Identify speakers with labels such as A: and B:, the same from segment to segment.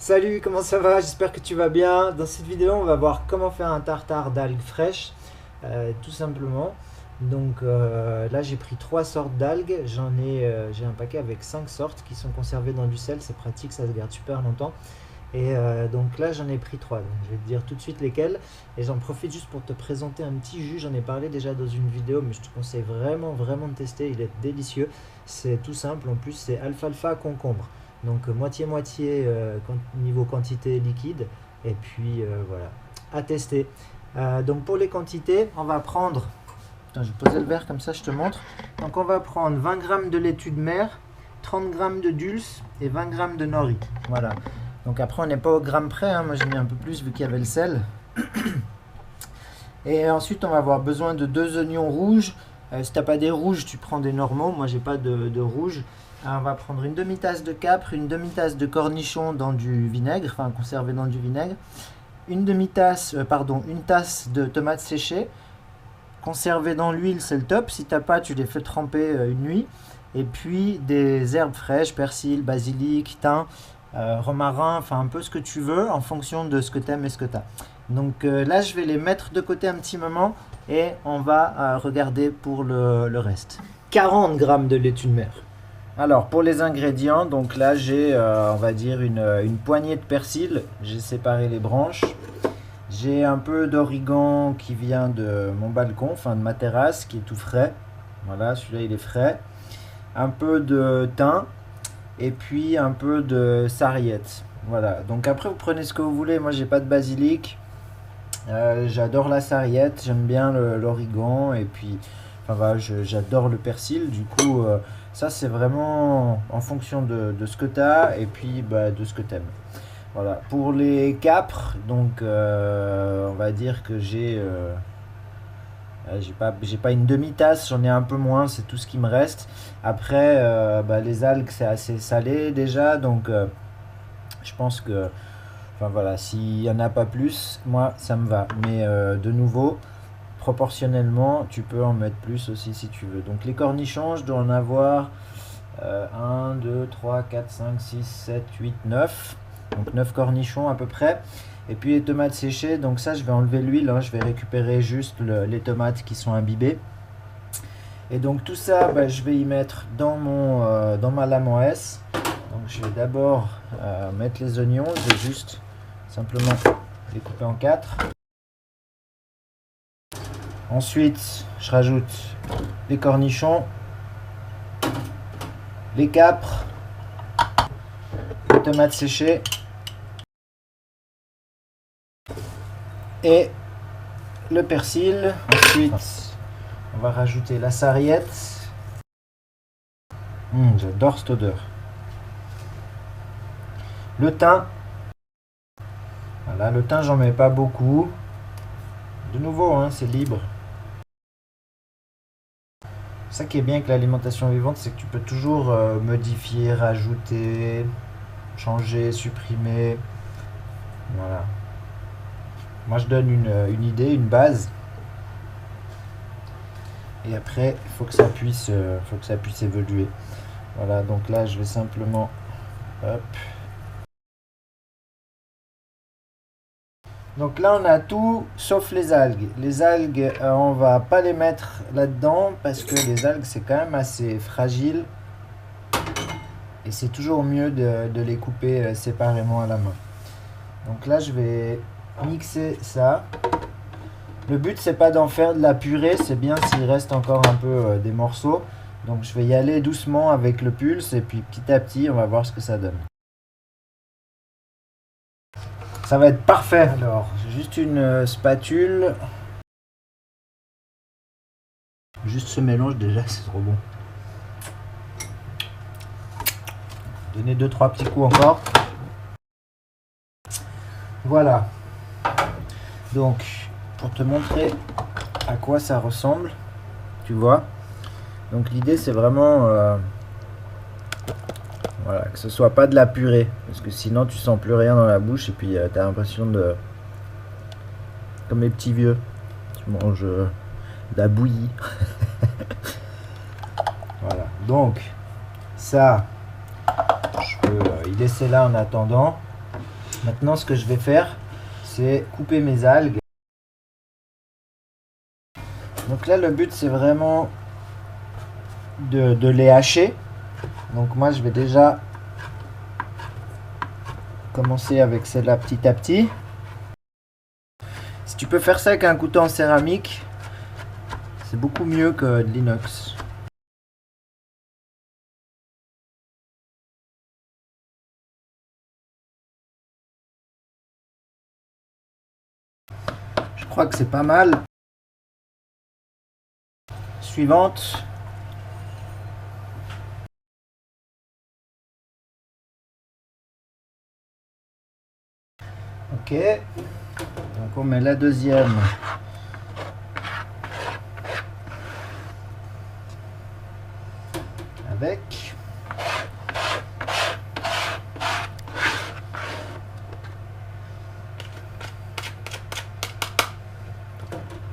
A: Salut, comment ça va? J'espère que tu vas bien. Dans cette vidéo, on va voir comment faire un tartare d'algues fraîches, tout simplement. Donc là, j'ai pris 3 sortes d'algues. J'ai un paquet avec 5 sortes qui sont conservées dans du sel. C'est pratique, ça se garde super longtemps. Et donc là, j'en ai pris 3. Donc je vais te dire tout de suite lesquelles. Et j'en profite juste pour te présenter un petit jus. J'en ai parlé déjà dans une vidéo, mais je te conseille vraiment, vraiment de tester. Il est délicieux. C'est tout simple. En plus, c'est alfalfa concombre. Donc moitié-moitié niveau quantité liquide. Et puis voilà, à tester. Donc pour les quantités, on va prendre... Attends, je vais poser le verre comme ça, je te montre. Donc on va prendre 20 g de laitue de mer, 30 g de dulce et 20 g de nori. Voilà. Donc après, on n'est pas au gramme près. Hein. Moi, j'ai mis un peu plus vu qu'il y avait le sel. Et ensuite, on va avoir besoin de 2 oignons rouges. Si tu n'as pas des rouges, tu prends des normaux. Moi, j'ai pas de rouge. On va prendre une demi-tasse de capre, une demi-tasse de cornichons dans du vinaigre, enfin conservé dans du vinaigre, une tasse de tomates séchées, conservées dans l'huile, c'est le top. Si tu n'as pas, tu les fais tremper une nuit. Et puis des herbes fraîches, persil, basilic, thym, romarin, enfin un peu ce que tu veux en fonction de ce que tu aimes et ce que tu as. Donc là, je vais les mettre de côté un petit moment et on va regarder pour le reste. 40 g de laitue de mer. Alors pour les ingrédients, donc là j'ai on va dire une poignée de persil, j'ai séparé les branches. J'ai un peu d'origan qui vient de mon balcon, enfin de ma terrasse, qui est tout frais. Voilà, celui-là il est frais. Un peu de thym et puis un peu de sarriette. Voilà, donc après vous prenez ce que vous voulez. Moi j'ai pas de basilic, j'adore la sarriette, j'aime bien l'origan et puis enfin voilà, j'adore le persil. Du coup ça c'est vraiment en fonction de ce que tu as et puis de ce que tu aimes. Voilà, pour les capres, donc on va dire que j'ai pas une demi-tasse, j'en ai un peu moins, c'est tout ce qui me reste. Après les algues c'est assez salé déjà, donc je pense que enfin voilà, s'il y en a pas plus, moi ça me va. Mais de nouveau, proportionnellement, tu peux en mettre plus aussi si tu veux. Donc les cornichons, je dois en avoir 1, 2, 3, 4, 5, 6, 7, 8, 9. Donc 9 cornichons à peu près. Et puis les tomates séchées, donc ça je vais enlever l'huile, hein, je vais récupérer juste les tomates qui sont imbibées. Et donc tout ça, je vais y mettre dans ma lame en S. Donc je vais d'abord mettre les oignons, je vais juste simplement les couper en 4. Ensuite, je rajoute les cornichons, les capres, les tomates séchées et le persil. Ensuite, on va rajouter la sarriette. J'adore cette odeur. Le thym. Voilà, le thym, j'en mets pas beaucoup. De nouveau, hein, c'est libre. Ça qui est bien avec l'alimentation vivante, c'est que tu peux toujours modifier, rajouter, changer, supprimer. Voilà. Moi je donne une idée, une base. Et après, il faut que ça puisse évoluer. Voilà, donc là je vais simplement... Hop. Donc là on a tout sauf les algues. Les algues, on va pas les mettre là-dedans parce que les algues c'est quand même assez fragile. Et c'est toujours mieux de les couper séparément à la main. Donc là je vais mixer ça. Le but c'est pas d'en faire de la purée, c'est bien s'il reste encore un peu des morceaux. Donc je vais y aller doucement avec le pulse et puis petit à petit on va voir ce que ça donne. Ça va être parfait. Alors, juste une spatule. Juste ce mélange déjà, c'est trop bon. Donner 2-3 petits coups encore. Voilà. Donc, pour te montrer à quoi ça ressemble, tu vois. Donc l'idée c'est vraiment voilà, que ce soit pas de la purée, parce que sinon tu sens plus rien dans la bouche et puis tu as l'impression de... Comme les petits vieux, tu manges de la bouillie. Voilà, donc ça, je peux y laisser là en attendant. Maintenant, ce que je vais faire, c'est couper mes algues. Donc là, le but, c'est vraiment de les hacher. Donc moi, je vais déjà commencer avec celle-là petit à petit. Si tu peux faire ça avec un couteau en céramique, c'est beaucoup mieux que de l'inox. Je crois que c'est pas mal. Suivante. Ok. Donc on met la deuxième. Avec.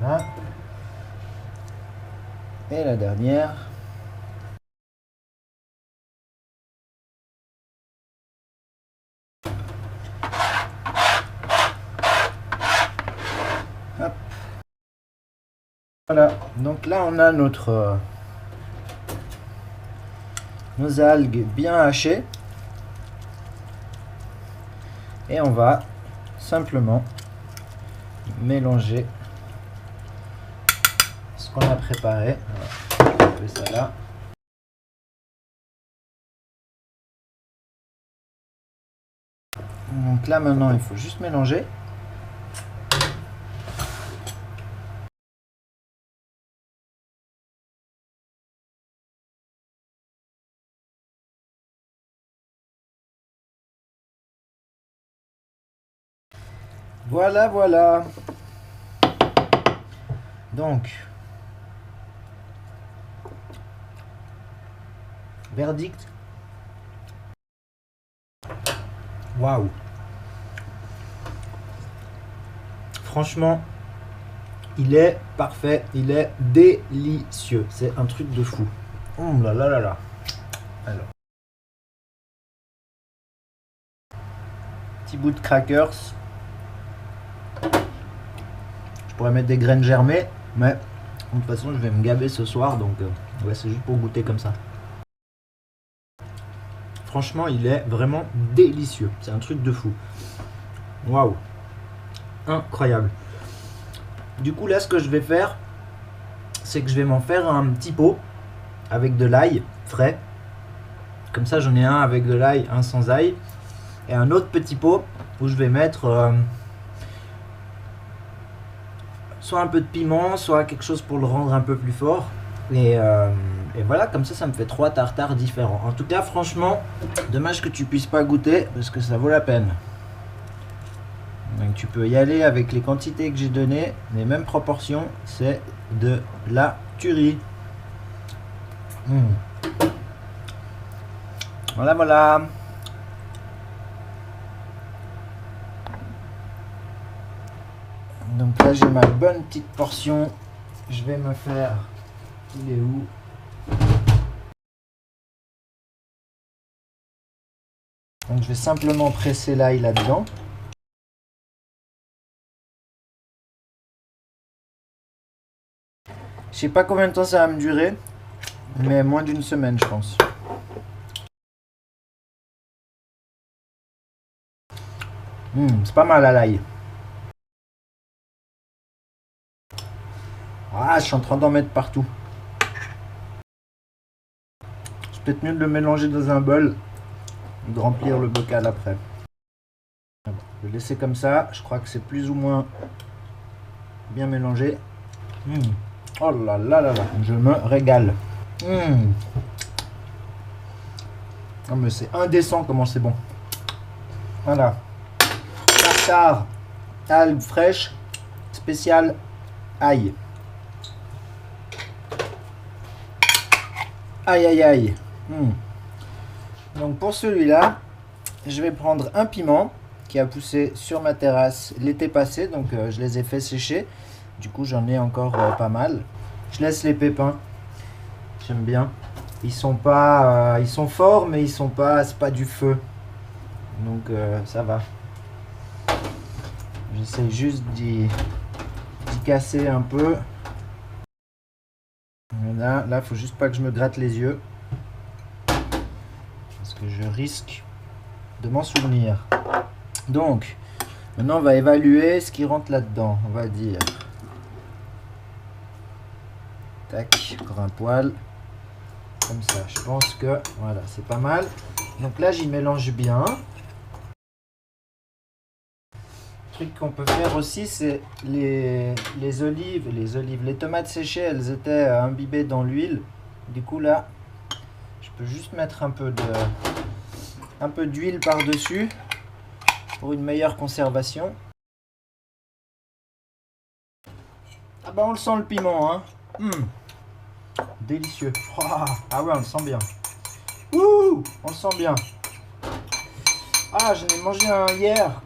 A: Là. Et la dernière. Hop. Voilà. Donc là on a nos algues bien hachées. Et on va simplement mélanger ce qu'on a préparé. Voilà. Je vais ça là. Donc là maintenant il faut juste mélanger. Voilà, voilà. Donc, verdict. Waouh. Franchement, il est parfait, il est délicieux. C'est un truc de fou. Oh là là là là. Alors, petit bout de crackers. Je pourrais mettre des graines germées, mais de toute façon je vais me gaver ce soir, donc ouais, c'est juste pour goûter comme ça. Franchement, il est vraiment délicieux. C'est un truc de fou. Waouh. Incroyable. Du coup, là, ce que je vais faire, c'est que je vais m'en faire un petit pot avec de l'ail frais. Comme ça, j'en ai un avec de l'ail, un sans ail. Et un autre petit pot où je vais mettre soit un peu de piment, soit quelque chose pour le rendre un peu plus fort. Et voilà, comme ça me fait 3 tartares différents. En tout cas, franchement, dommage que tu puisses pas goûter parce que ça vaut la peine. Donc tu peux y aller avec les quantités que j'ai données, les mêmes proportions, c'est de la tuerie. Voilà, voilà. Donc là j'ai ma bonne petite portion. Je vais me faire... Il est où? Donc je vais simplement presser l'ail là-dedans. Je sais pas combien de temps ça va me durer, mais moins d'une semaine je pense. C'est pas mal à l'ail. Ah, je suis en train d'en mettre partout. C'est peut-être mieux de le mélanger dans un bol et de remplir le bocal après. Je vais laisser comme ça. Je crois que c'est plus ou moins bien mélangé. Oh là là là là, je me régale. Oh, mais c'est indécent comment c'est bon. Voilà. Tartare, algues fraîches, spécial ail. Aïe aïe aïe. Donc pour celui-là, je vais prendre un piment qui a poussé sur ma terrasse l'été passé. Donc je les ai fait sécher. Du coup j'en ai encore pas mal. Je laisse les pépins. J'aime bien. Ils sont pas, ils sont forts mais ils sont pas, c'est pas du feu. Donc ça va. J'essaie juste d'y casser un peu. Voilà, là, faut juste pas que je me gratte les yeux. Parce que je risque de m'en souvenir. Donc, maintenant, on va évaluer ce qui rentre là-dedans. On va dire. Tac, encore un poil. Comme ça, je pense que voilà, c'est pas mal. Donc là, j'y mélange bien. Le truc qu'on peut faire aussi, c'est les olives, les tomates séchées, elles étaient imbibées dans l'huile. Du coup là, je peux juste mettre un peu d'huile par-dessus pour une meilleure conservation. Ah bah on le sent le piment, hein. Délicieux. Ah ouais, on le sent bien. Ouh, on le sent bien. Ah, j'en ai mangé un hier.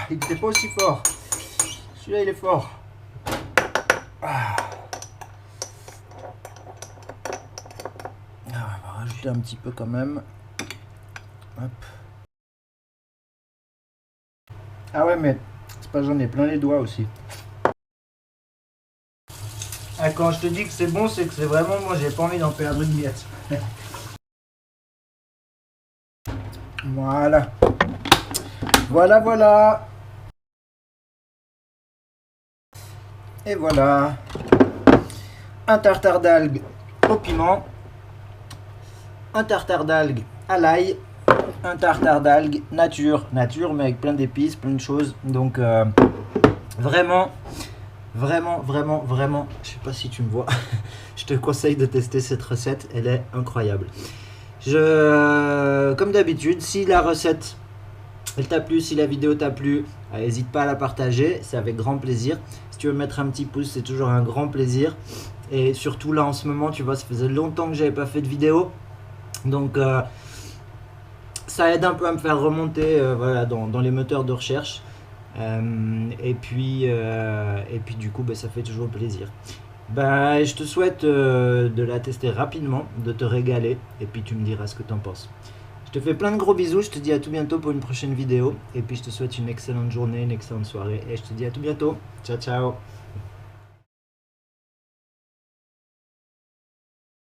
A: Il n'était pas aussi fort. Celui-là, il est fort. On va rajouter un petit peu quand même. Hop. Ah ouais, mais c'est pas, j'en ai plein les doigts aussi. Ah, quand je te dis que c'est bon, c'est que c'est vraiment moi, j'ai pas envie d'en perdre une miette. Voilà. Voilà. Et voilà. Un tartare d'algues au piment. Un tartare d'algues à l'ail. Un tartare d'algues nature, mais avec plein d'épices, plein de choses. Donc vraiment, je sais pas si tu me vois, je te conseille de tester cette recette, elle est incroyable. Comme d'habitude, si la recette elle t'a plu, si la vidéo t'a plu, n'hésite pas à la partager, c'est avec grand plaisir. Si tu veux mettre un petit pouce, c'est toujours un grand plaisir. Et surtout là en ce moment, tu vois, ça faisait longtemps que j'avais pas fait de vidéo. Donc ça aide un peu à me faire remonter voilà, dans les moteurs de recherche. Et puis du coup, ça fait toujours plaisir. Je te souhaite de la tester rapidement, de te régaler. Et puis tu me diras ce que tu en penses. Je te fais plein de gros bisous, je te dis à tout bientôt pour une prochaine vidéo. Et puis je te souhaite une excellente journée, une excellente soirée. Et je te dis à tout bientôt. Ciao, ciao.